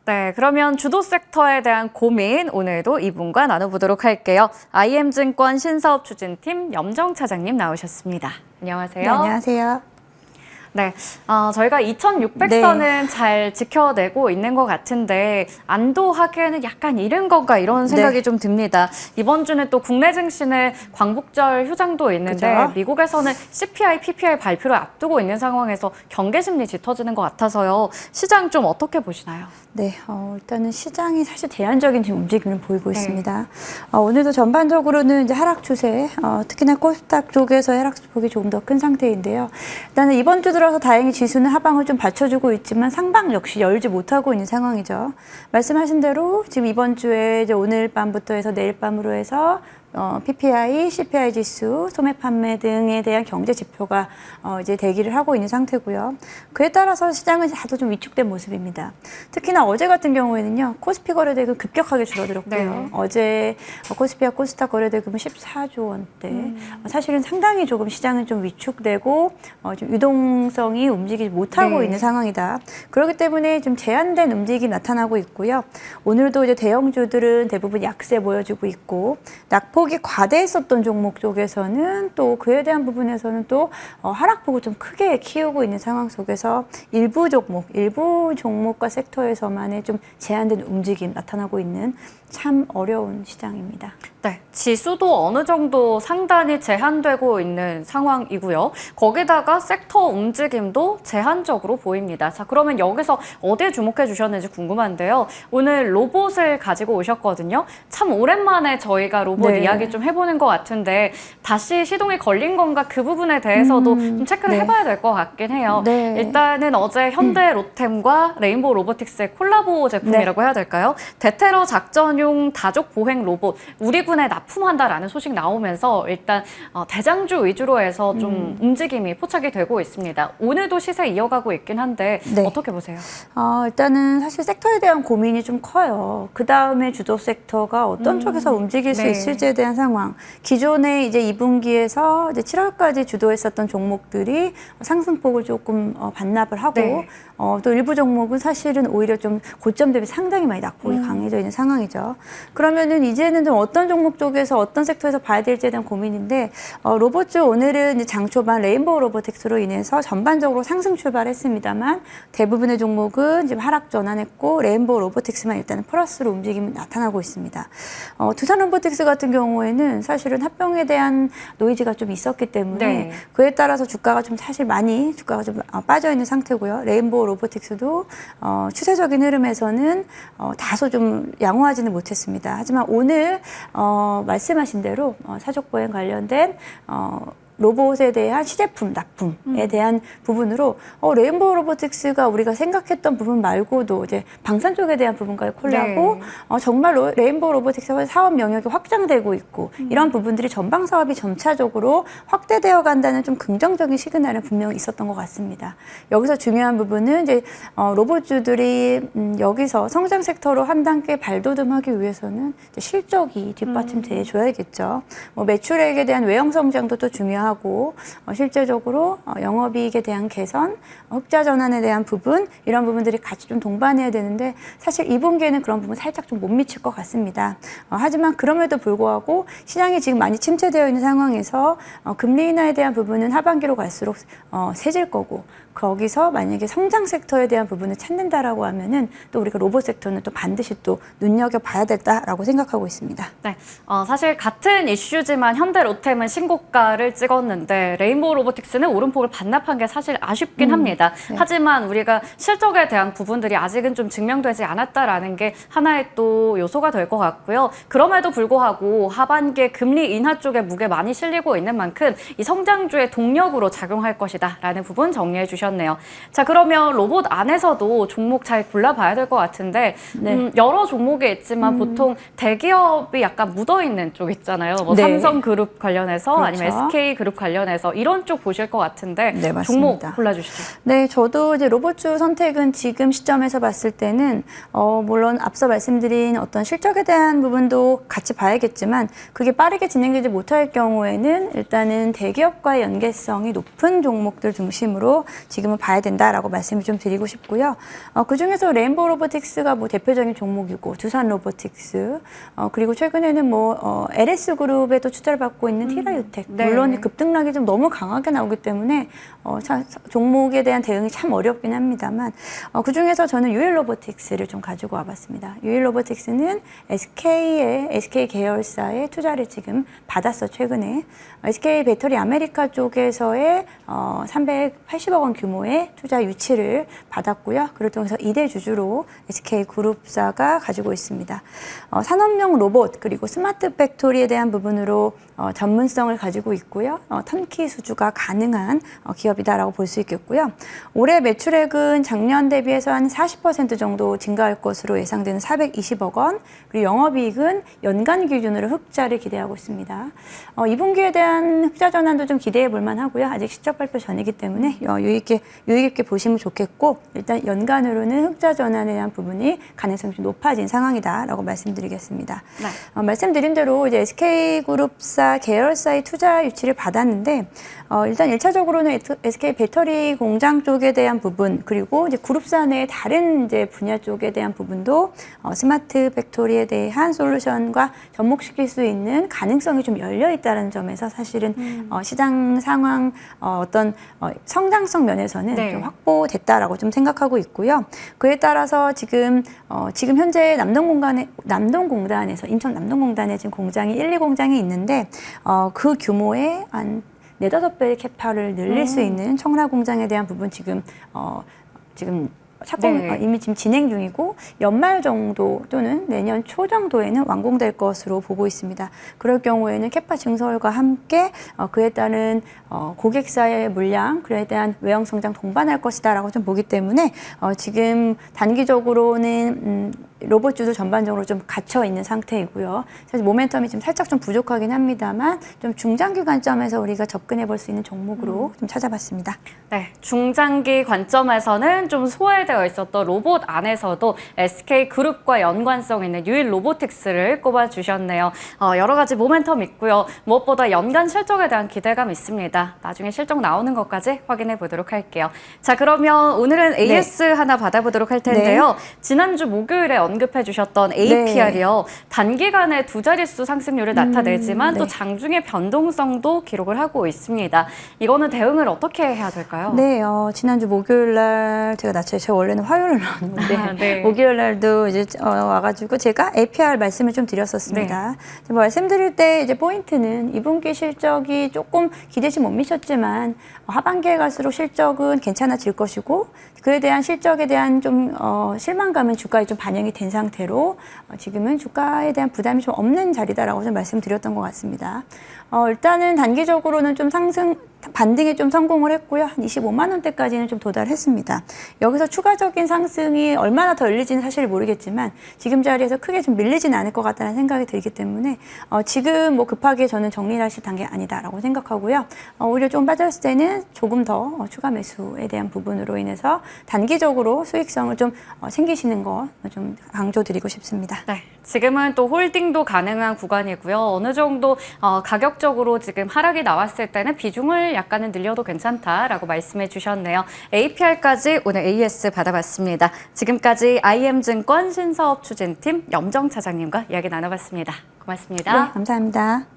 네, 그러면 주도 섹터에 대한 고민 오늘도 이분과 나눠보도록 할게요. IM증권 신사업 추진팀 염정 차장님 나오셨습니다. 안녕하세요. 네, 안녕하세요. 네, 저희가 2600선은 잘 지켜내고 있는 것 같은데 안도하기에는 약간 이른 건가 이런 생각이 좀 듭니다. 이번 주는 또 국내 증시는 광복절 휴장도 있는데 그죠? 미국에서는 CPI, PPI 발표를 앞두고 있는 상황에서 경계 심리 짙어지는 것 같아서요. 시장 좀 어떻게 보시나요? 네, 일단은 시장이 사실 제한적인 지금 움직임을 보이고 있습니다. 오늘도 전반적으로는 이제 하락 추세, 특히나 코스닥 쪽에서 하락폭이 조금 더 큰 상태인데요. 일단은 이번 주 들어서 다행히 지수는 하방을 좀 받쳐주고 있지만 상방 역시 열지 못하고 있는 상황이죠. 말씀하신 대로 지금 이번 주에 이제 오늘 밤부터 해서 내일 밤으로 해서 PPI, CPI 지수, 소매 판매 등에 대한 경제 지표가 이제 대기를 하고 있는 상태고요. 그에 따라서 시장은 다소 좀 위축된 모습입니다. 특히나 어제 같은 경우에는요, 코스피 거래대금 급격하게 줄어들었고요. 네. 어제 코스피와 코스닥 거래대금은 14조 원대. 사실은 상당히 조금 시장은 좀 위축되고 좀 유동성이 움직이지 못하고 네. 있는 상황이다. 그렇기 때문에 좀 제한된 움직임이 나타나고 있고요. 오늘도 이제 대형주들은 대부분 약세 보여주고 있고 낙폭이 과대했었던 종목 쪽에서는 또 그에 대한 부분에서는 또 하락폭을 좀 크게 키우고 있는 상황 속에서 일부 종목과 섹터에서만의 좀 제한된 움직임 나타나고 있는 참 어려운 시장입니다. 네, 지수도 어느 정도 상단이 제한되고 있는 상황이고요. 거기다가 섹터 움직임도 제한적으로 보입니다. 자, 그러면 여기서 어디에 주목해 주셨는지 궁금한데요. 오늘 로봇을 가지고 오셨거든요. 참 오랜만에 저희가 로봇 네. 이야기 좀 해보는 것 같은데 다시 시동이 걸린 건가 그 부분에 대해서도 좀 체크를 네. 해봐야 될 것 같긴 해요. 네. 일단은 어제 현대 로템과 레인보우 로보틱스의 콜라보 제품이라고 해야 될까요? 대테러 작전용 다족 보행 로봇 우리 군에 납품한다라는 소식 나오면서 일단 대장주 위주로 해서 좀 움직임이 포착이 되고 있습니다. 오늘도 시세 이어가고 있긴 한데 네. 어떻게 보세요? 일단은 사실 섹터에 대한 고민이 좀 커요. 그 다음에 주도 섹터가 어떤 쪽에서 움직일 수 네. 있을지에 대한 상황. 기존에 이제 2분기에서 이제 7월까지 주도했었던 종목들이 상승폭을 조금 반납을 하고 네. 또 일부 종목은 사실은 오히려 좀 고점 대비 상당히 많이 낙폭이 강해져 있는 상황이죠. 그러면은 이제는 좀 어떤 종목 쪽에서 어떤 섹터에서 봐야 될지에 대한 고민인데 로봇주 오늘은 이제 장 초반 레인보우 로보틱스로 인해서 전반적으로 상승 출발했습니다만 대부분의 종목은 지금 하락 전환했고 레인보우 로보틱스만 일단은 플러스로 움직임이 나타나고 있습니다. 두산 로보틱스 같은 경우에는 사실은 합병에 대한 노이즈가 좀 있었기 때문에 네. 그에 따라서 주가가 좀 사실 많이 주가가 좀 빠져 있는 상태고요. 레인보우 로보틱스도 추세적인 흐름에서는 다소 좀 양호하지는 못했습니다. 하지만 오늘 말씀하신 대로 사족보행 관련된 로봇에 대한 시제품 납품에 대한 부분으로 레인보우 로보틱스가 우리가 생각했던 부분 말고도 이제 방산 쪽에 대한 부분까지 콜라보 정말 레인보우 로보틱스의 사업 영역이 확장되고 있고 이런 부분들이 전방 사업이 점차적으로 확대되어 간다는 좀 긍정적인 시그널은 분명히 있었던 것 같습니다. 여기서 중요한 부분은 이제 로봇주들이 여기서 성장 섹터로 한 단계 발돋움하기 위해서는 이제 실적이 뒷받침돼 줘야겠죠. 매출액에 대한 외형 성장도 또 중요하고 실제적으로 영업이익에 대한 개선, 흑자 전환에 대한 부분 이런 부분들이 같이 좀 동반해야 되는데 사실 2분기에는 그런 부분 살짝 좀 못 미칠 것 같습니다. 하지만 그럼에도 불구하고 시장이 지금 많이 침체되어 있는 상황에서 금리 인하에 대한 부분은 하반기로 갈수록 세질 거고 거기서 만약에 성장 섹터에 대한 부분을 찾는다라고 하면은 또 우리가 로봇 섹터는 또 반드시 또 눈여겨봐야 된다라고 생각하고 있습니다. 네, 사실 같은 이슈지만 현대 로템은 신고가를 찍었는데 레인보우 로보틱스는 오름폭을 반납한 게 사실 아쉽긴 합니다. 네. 하지만 우리가 실적에 대한 부분들이 아직은 좀 증명되지 않았다라는 게 하나의 또 요소가 될 것 같고요. 그럼에도 불구하고 하반기에 금리 인하 쪽에 무게 많이 실리고 있는 만큼 이 성장주의 동력으로 작용할 것이다라는 부분 정리해 주셨습니다. 자, 그러면 로봇 안에서도 종목 잘 골라봐야 될 것 같은데 네. 여러 종목이 있지만 보통 대기업이 약간 묻어있는 쪽 있잖아요. 뭐 네. 삼성그룹 관련해서 그렇죠. 아니면 SK그룹 그룹 관련해서 이런 쪽 보실 것 같은데 네, 맞습니다. 종목 골라주시죠. 네, 저도 이제 로봇주 선택은 지금 시점에서 봤을 때는 물론 앞서 말씀드린 어떤 실적에 대한 부분도 같이 봐야겠지만 그게 빠르게 진행되지 못할 경우에는 일단은 대기업과의 연계성이 높은 종목들 중심으로 지금은 봐야 된다라고 말씀을 좀 드리고 싶고요. 그 중에서 레인보우 로보틱스가 뭐 대표적인 종목이고 두산 로보틱스 그리고 최근에는 뭐 LS 그룹에도 투자를 받고 있는 티라유텍 네. 물론 급등락이 좀 너무 강하게 나오기 때문에 종목에 대한 대응이 참 어렵긴 합니다만 그 중에서 저는 유일 로보틱스를 좀 가지고 와봤습니다. 유일 로보틱스는 SK 계열사의 투자를 지금 받았어 최근에 SK 배터리 아메리카 쪽에서의 380억 원 규모의 투자 유치를 받았고요. 그를 통해서 2대 주주로 SK 그룹사가 가지고 있습니다. 산업용 로봇 그리고 스마트 팩토리에 대한 부분으로 전문성을 가지고 있고요. 턴키 수주가 가능한 기업이다라고 볼 수 있겠고요. 올해 매출액은 작년 대비해서 한 40% 정도 증가할 것으로 예상되는 420억 원, 그리고 영업이익은 연간 기준으로 흑자를 기대하고 있습니다. 2분기에 대한 흑자 전환도 좀 기대해 볼 만하고요. 아직 실적 발표 전이기 때문에 유의 깊게 보시면 좋겠고 일단 연간으로는 흑자 전환에 대한 부분이 가능성이 좀 높아진 상황이다라고 말씀드리겠습니다. 네. 말씀드린 대로 이제 SK그룹사 계열사의 투자 유치를 받았는데 일단 1차적으로는 SK 배터리 공장 쪽에 대한 부분 그리고 이제 그룹사 내 다른 이제 분야 쪽에 대한 부분도 스마트 팩토리에 대한 솔루션과 접목시킬 수 있는 가능성이 좀 열려 있다는 점에서 사실은 시장 상황 어떤 성장성 면에서는 네. 좀 확보됐다라고 좀 생각하고 있고요. 그에 따라서 지금 현재 남동공단에서 인천 남동공단에 지금 공장이 1, 2공장이 있는데 그 규모의 한 4-5배의 캐파를 늘릴 수 있는 청라 공장에 대한 부분 지금 착공 네. 이미 지금 진행 중이고 연말 정도 또는 내년 초 정도에는 완공될 것으로 보고 있습니다. 그럴 경우에는 캐파 증설과 함께 그에 따른 고객사의 물량 그에 대한 외형 성장 동반할 것이다라고 좀 보기 때문에 지금 단기적으로는 로봇주도 전반적으로 좀 갇혀 있는 상태이고요. 사실 모멘텀이 좀 살짝 좀 부족하긴 합니다만 좀 중장기 관점에서 우리가 접근해 볼 수 있는 종목으로 좀 찾아봤습니다. 네, 중장기 관점에서는 좀 소외되어 있었던 로봇 안에서도 SK 그룹과 연관성 있는 유일 로보틱스를 꼽아주셨네요. 여러 가지 모멘텀 있고요. 무엇보다 연간 실적에 대한 기대감 있습니다. 나중에 실적 나오는 것까지 확인해 보도록 할게요. 자, 그러면 오늘은 AS 하나 받아보도록 할 텐데요. 지난주 목요일에 언급해 주셨던 APR이요. 단기간에 두 자릿수 상승률을 나타내지만 또 장중에 변동성도 기록을 하고 있습니다. 이거는 대응을 어떻게 해야 될까요? 네, 지난주 목요일 날 제가 원래는 화요일 날 나왔는데 네. 목요일 날도 이제 와가지고 제가 APR 말씀을 좀 드렸었습니다. 뭐 말씀드릴 때 이제 포인트는 2분기 실적이 조금 기대치 못 미쳤지만 하반기에 갈수록 실적은 괜찮아질 것이고 그에 대한 실적에 대한 좀 실망감은 주가에 좀 반영이 된 상태로 지금은 주가에 대한 부담이 좀 없는 자리다라고 좀 말씀드렸던 것 같습니다. 일단은 단기적으로는 좀 반등에 좀 성공을 했고요. 한 25만 원대까지는 좀 도달했습니다. 여기서 추가적인 상승이 얼마나 더 열리지는 사실 모르겠지만 지금 자리에서 크게 좀 밀리지는 않을 것 같다는 생각이 들기 때문에 지금 뭐 급하게 저는 정리를 하실 단계 아니다라고 생각하고요. 오히려 좀 빠졌을 때는 조금 더 추가 매수에 대한 부분으로 인해서 단기적으로 수익성을 좀 챙기시는 거 좀 강조드리고 싶습니다. 네, 지금은 또 홀딩도 가능한 구간이고요. 어느 정도 가격적으로 지금 하락이 나왔을 때는 비중을 약간은 늘려도 괜찮다라고 말씀해 주셨네요. APR까지 오늘 AS 받아봤습니다. 지금까지 IM증권 신사업 추진팀 염정 차장님과 이야기 나눠봤습니다. 고맙습니다. 네, 감사합니다.